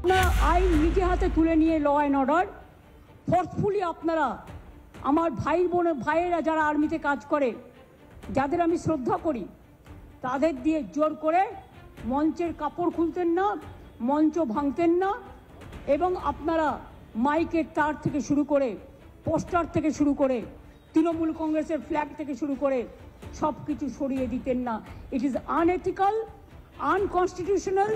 আপনারা আইন নিজে হাতে তুলে নিয়ে ল অ্যান্ড অর্ডার ফোর্সফুলি আপনারা আমার ভাইয়েরা যারা আর্মিতে কাজ করে, যাদের আমি শ্রদ্ধা করি, তাদের দিয়ে জোর করে মঞ্চের কাপড় খুলতেন না, মঞ্চ ভাঙতেন না, এবং আপনারা মাইকের তার থেকে শুরু করে, পোস্টার থেকে শুরু করে, তৃণমূল কংগ্রেসের ফ্ল্যাগ থেকে শুরু করে সব কিছু সরিয়ে দিতেন না। It is unethical, unconstitutional.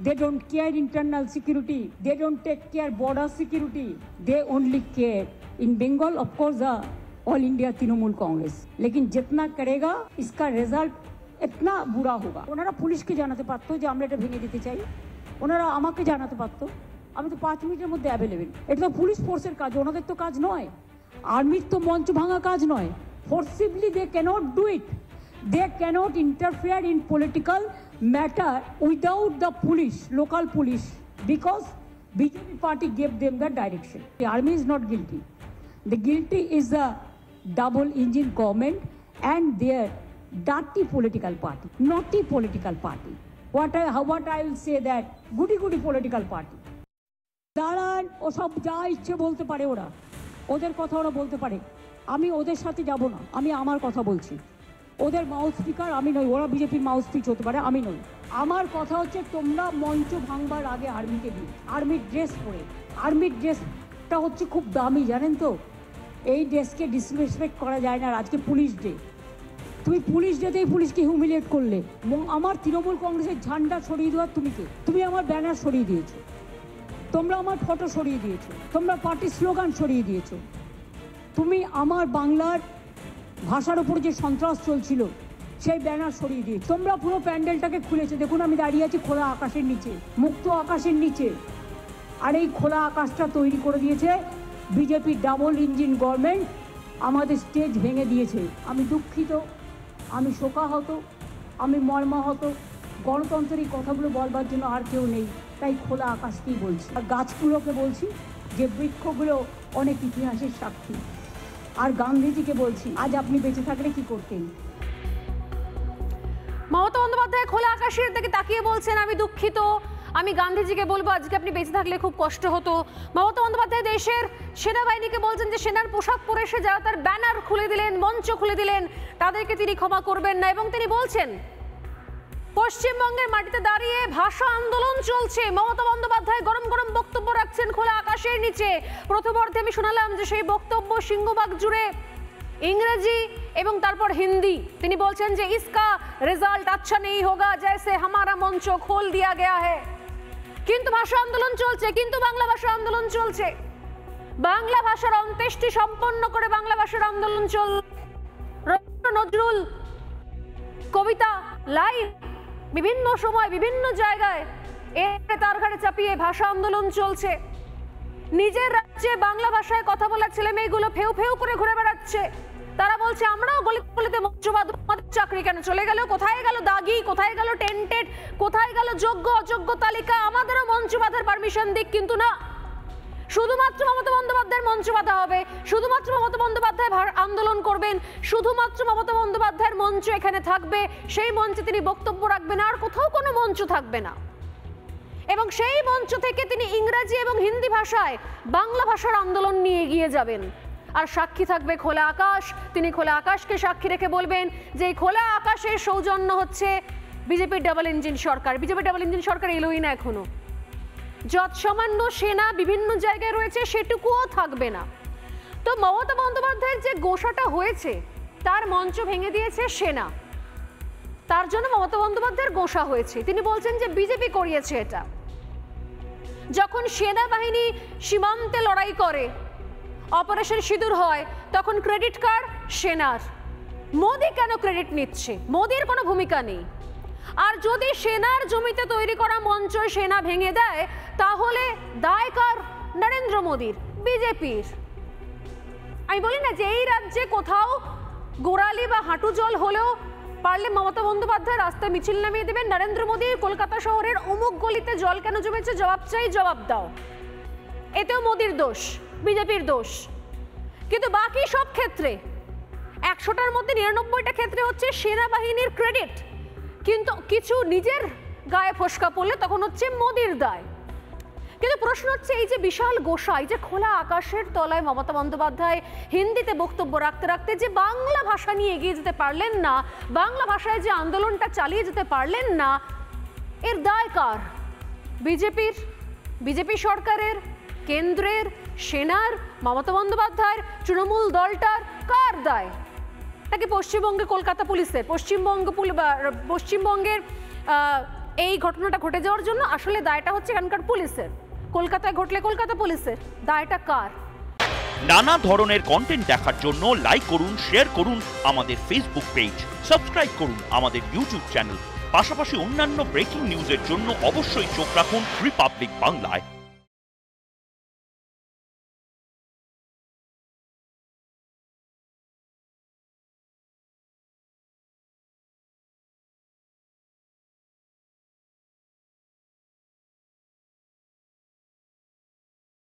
They don't care internal security. They don't take care border security. They only care in Bengal, of course, all India Trinamool Congress. लेकिन जितना करेगा इसका रिजल्ट इतना बुरा होगा। ওনারা পুলিশকে জানাতে পারতো যে আমরা এটা ভেঙে দিতে চাই, ওনারা আমাকে জানাতে পারতো, আমি তো 5 মিনিটের মধ্যে অ্যাভেলেবেল। এটা তো পুলিশ ফোর্সের কাজ, ওনাদের তো কাজ নয়। আর্মির তো মঞ্চ ভাঙা কাজ নয়। Forcibly they cannot do it. They cannot interfere in political matter without the police, local police, because BJP party gave them the direction. The army is not guilty. The guilty is the double engine government and their dirty political party, naughty political party. What I will say that goody political party. দাঁড়ান, ও সব যা ইচ্ছে বলতে পারে, ওদের কথা ওরা বলতে পারে। আমি ওদের সাথে যাব না, আমি আমার কথা বলছি। ওদের মাউথ স্পিকার আমি নই, ওরা বিজেপির মাউথ স্পিচ হতে পারে, আমি নই। আমার কথা হচ্ছে তোমরা মঞ্চ ভাঙবার আগে আর্মিকে দিও, আর্মির ড্রেস পরে। আর্মির ড্রেসটা হচ্ছে খুব দামি, জানেন তো। এই ড্রেসকে ডিসরেসপেক্ট করা যায় না। আজকে পুলিশ ডে, তুমি পুলিশ ডেতেই পুলিশকে হিউমিলিয়েট করলে। আমার তৃণমূল কংগ্রেসের ঝান্ডা সরিয়ে দেওয়ার তুমি কে? তুমি আমার ব্যানার সরিয়ে দিয়েছো, তোমরা আমার ফটো সরিয়ে দিয়েছো, তোমরা পার্টির স্লোগান সরিয়ে দিয়েছো, তুমি আমার বাংলার ভাষার উপর যে সন্ত্রাস চলছিল সেই ব্যানার সরিয়ে দিয়ে তোমরা পুরো প্যান্ডেলটাকে খুলেছে। দেখুন, আমি দাঁড়িয়ে আছি খোলা আকাশের নিচে, মুক্ত আকাশের নিচে। আর এই খোলা আকাশটা তৈরি করে দিয়েছে বিজেপির ডাবল ইঞ্জিন গভর্নমেন্ট। আমাদের স্টেজ ভেঙে দিয়েছে। আমি দুঃখিত, আমি শোকাহত, আমি মর্মাহত। গণতন্ত্রের এই কথাগুলো বলবার জন্য আর কেউ নেই, তাই খোলা আকাশকেই বলছি। আর গাছগুলোকে বলছি যে বৃক্ষগুলো অনেক ইতিহাসের সাক্ষী। আর গান্ধীজিকে বলছি, আজ আপনি বেঁচে থাকলে কি করতেন? মমতা বন্দ্যোপাধ্যায় খোলা আকাশের দিকে তাকিয়ে বলছেন, আমি দুঃখিত, আমি গান্ধীজিকে বলবো আজকে আপনি বেঁচে থাকলে খুব কষ্ট হতো। মমতা বন্দ্যোপাধ্যায় দেশের সেনাবাহিনীকে বলছেন যে সেনার পোশাক পরে এসে যারা তার ব্যানার খুলে দিলেন, মঞ্চ খুলে দিলেন, তাদেরকে তিনি ক্ষমা করবেন না। এবং তিনি বলছেন পশ্চিমবঙ্গের মাটিতে দাঁড়িয়ে ভাষা আন্দোলন চলছে। মমতা বন্দ্যোপাধ্যায় গরম বক্তব্য রাখছেন খোলা আকাশের নিচে। প্রথমার্ধে আমি শোনালাম যে সেই বক্তব্য সিংহভাগ জুড়ে ইংরেজি এবং তারপর হিন্দি। তিনি বলছেন যে ইসকা রেজাল্ট আচ্ছা নেই হোগা, জैसे हमारा মঞ্চ খোল दिया गया है। কিন্তু ভাষা আন্দোলন চলছে, কিন্তু বাংলা ভাষা আন্দোলন চলছে। বাংলা ভাষার অন্ত্যেষ্টি সম্পন্ন করে বাংলা ভাষার আন্দোলন চল। রবীন্দ্রনাথ নজরুল কবিতা লাইন বিভিন্ন সময় বিভিন্ন জায়গায় তার ঘাড়ে চাপিয়ে ভাষা আন্দোলন চলছে। নিজের রাজ্যে বাংলা ভাষায় কথা বলার ছেলে মেয়েগুলো ফেউ ফেউ করে ঘুরে বেড়াচ্ছে। তারা বলছে আমরাও গলিতে মঞ্চবাদ, চাকরি কেন চলে গেল? কোথায় গেল দাগি? কোথায় গেল টেন্টেড? কোথায় গেল যোগ্য অযোগ্য তালিকা? আমাদেরও মঞ্চ বাঁধার পারমিশন দিক। কিন্তু না, শুধুমাত্র মমতা বন্দ্যোপাধ্যায়ের মঞ্চ বাঁধা হবে, শুধুমাত্র মমতা বন্দ্যোপাধ্যায় আন্দোলন করবেন, শুধুমাত্র মমতা বন্দ্যোপাধ্যায়ের মঞ্চ এখানে থাকবে, সেই মঞ্চে তিনি বক্তব্য রাখবেন, আর কোথাও কোনো মঞ্চ থাকবে না। এবং সেই মঞ্চ থেকে তিনি ইংরেজি এবং হিন্দি ভাষায় বাংলা ভাষার আন্দোলন নিয়ে এগিয়ে যাবেন। আর সাক্ষী থাকবে খোলা আকাশ। তিনি খোলা আকাশকে সাক্ষী রেখে বলবেন যে এই খোলা আকাশের সৌজন্য হচ্ছে বিজেপির ডাবল ইঞ্জিন সরকার। বিজেপির ডাবল ইঞ্জিন সরকার এলোই না এখনো। যত সামান্য সেনা বিভিন্ন জায়গায় রয়েছে সেটুকুও থাকবে না। তো মমতা বন্দ্যোপাধ্যায়ের যে গোসাটা হয়েছে, তার মঞ্চ ভেঙে দিয়েছে সেনা, তার জন্য মমতা বন্দ্যোপাধ্যায়ের গোসা হয়েছে। তিনি বলছেন যে বিজেপি করিয়েছে এটা। যখন সেনাবাহিনী সীমান্তে লড়াই করে, অপারেশন সিঁদুর হয়, তখন ক্রেডিট কার্ড সেনার। মোদি কেন ক্রেডিট নিচ্ছে? মোদির কোনো ভূমিকা নেই। আর যদি সেনার জমিতে তৈরি করা মঞ্চ সেনা ভেঙে দেয়, তাহলে দায় কার? নরেন্দ্র মোদির, বিজেপির। আমি বলি না যে এই রাজ্যে কোথাও গোড়ালি বা হাঁটু জল হলেও পারলে মমতা বন্দ্যোপাধ্যায় রাস্তায় মিছিল নামিয়ে দেবেন, নরেন্দ্র মোদী কলকাতা শহরের অমুক গলিতে জল কেন জমেছে, জবাব চাই, জবাব দাও। এতেও মোদির দোষ, বিজেপির দোষ। কিন্তু বাকি সব ক্ষেত্রে 100টার মধ্যে 99টা ক্ষেত্রে হচ্ছে সেনাবাহিনীর ক্রেডিট। কিন্তু কিছু নিজের গায়ে ফসকা পড়লে তখন হচ্ছে মোদির দায়। কিন্তু প্রশ্ন হচ্ছে এই যে বিশাল গোসাই, যে খোলা আকাশের তলায় মমতা বন্দ্যোপাধ্যায় হিন্দিতে বক্তব্য রাখতে রাখতে যে বাংলা ভাষা নিয়ে এগিয়ে যেতে পারলেন না, বাংলা ভাষায় যে আন্দোলনটা চালিয়ে যেতে পারলেন না, এর দায় কার? বিজেপি সরকারের, কেন্দ্রের, সেনার, মমতা বন্দ্যোপাধ্যায়ের, তৃণমূল দলটার? কার দায়? নাকি পশ্চিমবঙ্গে কলকাতা পুলিশের? পশ্চিমবঙ্গের এই ঘটনাটা ঘটে যাওয়ার জন্য আসলে দায়টা হচ্ছে এখানকার পুলিশের, কলকাতায় ঘটলে কলকাতা পুলিশের, দায়টা কার? নানা ধরনের কন্টেন্ট দেখার জন্য লাইক করুন, শেয়ার করুন আমাদের ফেসবুক পেজ, সাবস্ক্রাইব করুন আমাদের ইউটিউব চ্যানেল। পাশাপাশি অন্যান্য ব্রেকিং নিউজের জন্য অবশ্যই চোখ রাখুন রিপাবলিক বাংলায়।